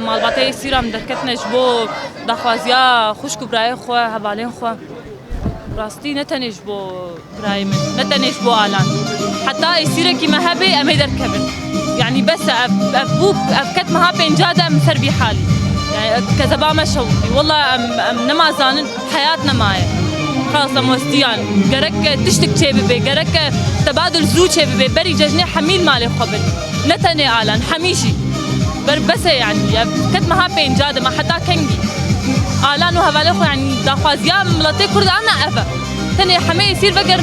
مالباتی سیرم درکتنش بو دخوازیا خوشک برای خو هوالین خو راستی نتنش بو برای من نتنش بو آلان حتی سیره کی مهبه امی درکبن يعني بس ابوك افكت مها بينجاده مثل بحالي يعني كذا ما شوقي والله ام نما زانن حياتنا معي خلاص موستيان جرك تشتك شيء ببي جرك تبادل زوج شيء ببي بري ججني حميل مالي خبل نتني آلان حميشي بس يعني كت مها بينجاده ما حتى كنجي آلان وهذا يعني دخوازيا ملتي كرد أنا أبا تاني حمي يصير بقر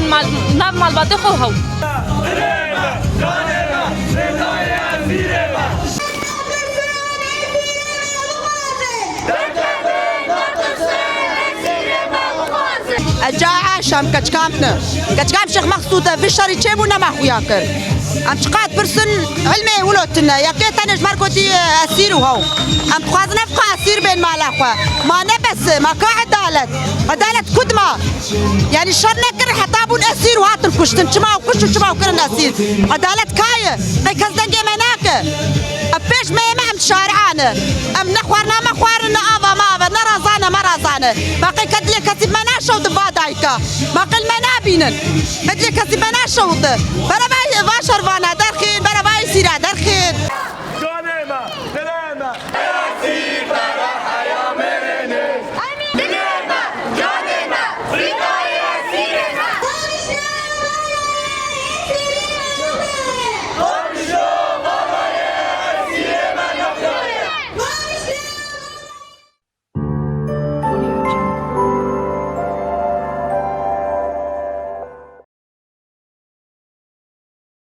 ناب مع الباطخ وهو الجاعة شام كتكامنا كتكام شيخ مقصودة في الشري تشيبونا ما خوياكر ام تقاد برسن علمي ولوتنا يا كيت انا جماركوتي اسير وهو ام تخازنا فقا اسير بين مالاخوا ما نبس ما كا عدالة كدما يعني الشر نكر حتى بون اسير وهات الكشتن تشما وكش تشما وكرن اسير عدالة كاية غي كزدن جمناك ابيش ما يمهم شارعانا ام نخوارنا ما خوارنا ابا ما ابا نرازانا ما رازانا باقي كدلي كسب مناشو دفادايكا باقي المنابينن كدلي كسب مناشو برا باشر فانا داخل